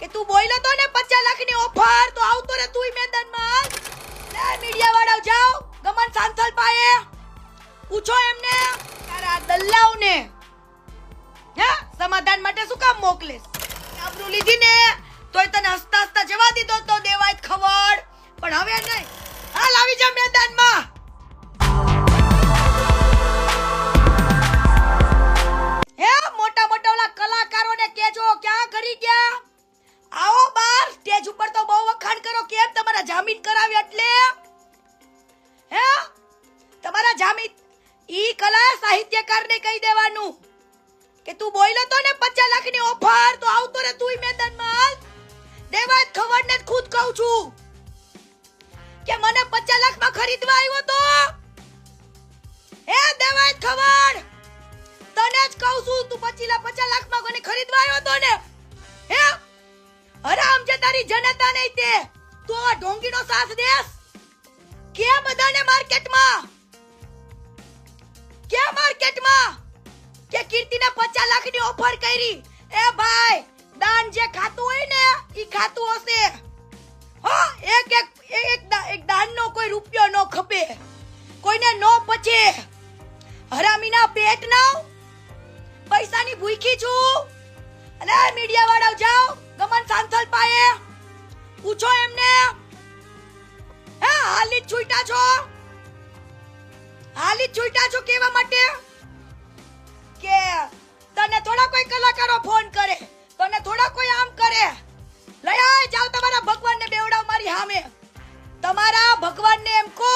કે તું બોલ્યો તો ને 50 લાખની ઓફર તો આવતો રે તુંય મેદાનમાં લે મીડિયા વાળા જાઓ ગમન સાંથલ પાએ પૂછો એમને તારા દલ્લાઓને હે સમાધાન માટે શું કામ મોકલેસ આબરૂ લીધી ને તોય તને હસતા હસતા જવા દીધો તો દેવાય ખબર પણ હવે નહીં હાલ આવી જા મેદાનમાં હે મોટા મોટા ઓલા કલાકારોને કેજો ક્યાં કરી ગયા આવો બાર સ્ટેજ ઉપર તો બહુ વખાણ કરો કેમ તમારા જામીન કરાવ્યા એટલે હે તમારા જામીન ઈ કલા સાહિત્યકારને કહી દેવાનું કે તું બોલ્યો તો ને 50 લાખની ઓફર તો આવતો રે તુંય મેદાનમાં દેવાય ખબર ને ખુદ કહું છું કે મને 50 લાખમાં ખરીદવા આવ્યો તો હે દેવાય ખબર તને જ કહું છું તું 50 લાખમાં કોને ખરીદવા આવ્યો તો ને હે હરામ જે તારી જનતા નહીં તે તું આ ઢોંગીનો સાથ દેસ કે બધાને માર્કેટમાં કે કીર્તિને 50 લાખની ઓફર કરી એ ભાઈ દાન જે ખાતું હોય ને ઈ ખાતું હશે હો એક દાનનો કોઈ રૂપિયો નો ખપે કોઈને નો પચે હરામીના પેટ ના પૈસાની ભૂખી છું અને મીડિયા વાળા જાઓ ગમન સાંથલ પાએ પૂછો એમને હે હાલી છૂટા છો કેવા માટે કે તને થોડા કોઈ કલાકારો ફોન કરે તને થોડા કોઈ આમ કરે લઈ આય જાવ તમારા ભગવાનને બેવડાવ મારી સામે તમારા ભગવાનને એમ કહો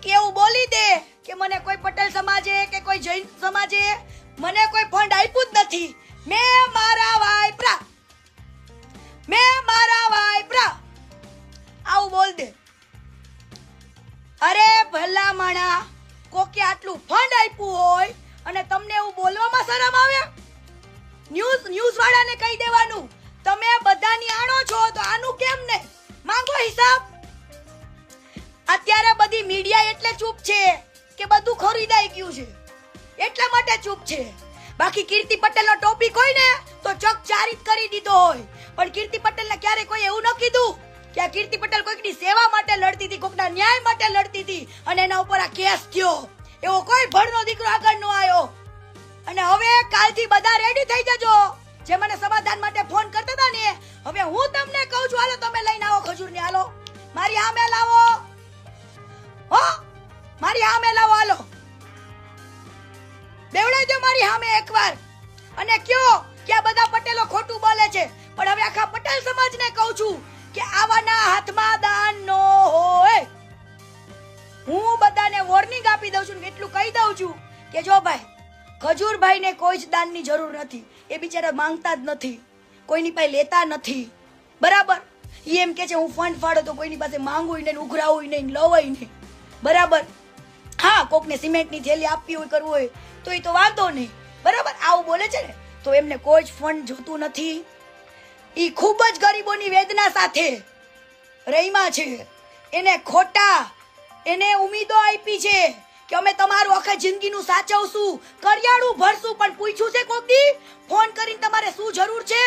કે એવું બોલી દે કે મને કોઈ પટેલ સમાજે કે કોઈ જૈન સમાજે મને કોઈ ફંડ આપ્યું જ નથી મેં મારા વાઈપ્રા આવું બોલ દે અરે ભલા માણા કોકે આટલું ફંડ આપ્યું હોય અને તમને એવું બોલવામાં શરમ આવે ન્યૂઝ વાળાને કહી દેવાનું તમે બધાની આણો છો તો આનું કેમ નહીં માંગો હિસાબ અત્યારે બધી મીડિયા એટલે ચૂપ છે કે બધું ખરીદાઈ ગયું છે એટલા માટે ચૂપ છે બાકી કીર્તિ પટેલનો ટોપિક હોય ને તો ચકચારિત કરી દીધો હોય પણ કીર્તિ પટેલને ક્યારે કોઈ એવું ન કીધું કે આ કીર્તિ પટેલ કોઈકની સેવા માટે લડતી હતી કોઈકના ન્યાય માટે લડતી હતી અને એના ઉપર આ કેસ થયો એવો કોઈ ભણનો દીકરો આગળ નો આવ્યો અને હવે કાલથી બધા રેડી થઈ જજો જે મને સમાધાન માટે ફોન કરતા હતા ને હવે હું તમને કહું છું હાલો તમે લઈને આવો ખજૂર ને હાલો મારી સામે લાવો હો મારી સામે લાવો હાલો બેવડાઈ દો મારી સામે એકવાર અને કયો કે આ બધા પટેલો ખોટું બોલે છે પણ હવે આખા પટેલ સમાજને કહું છું કે આવાના હાથમાં દાન નો હોય હું બધાને વોર્નિંગ આપી દઉં છું એટલું કહી દઉં છું કે જો ભાઈ ખજૂરભાઈને કોઈ જ દાનની જરૂર નથી એ બિચારા માંગતા જ નથી કોઈની પાસે લેતા નથી બરાબર એમ કે છે હું ફંડ ફાડો તો કોઈની પાસે માંગવું નહીં ઉઘરાવું નહીં લવાય નહીં બરાબર હા કોકને સિમેન્ટની થેલી આપવી હોય કરવું હોય તો એ તો વાંધો નહીં બરાબર આવું બોલે છે ને તો એમને કોઈ જ ફંડ જોતું નથી ઈ ખૂબ જ ગરીબોની વેદના સાથે રહીમાં છે એને ખોટા એને ઉમીદો આપી છે કે અમે તમારું આખા જિંદગીનું સાચવશું કરિયાણું ભરશું પણ પૂછ્યું છે કોક દી ફોન કરીને તમારે શું જરૂર છે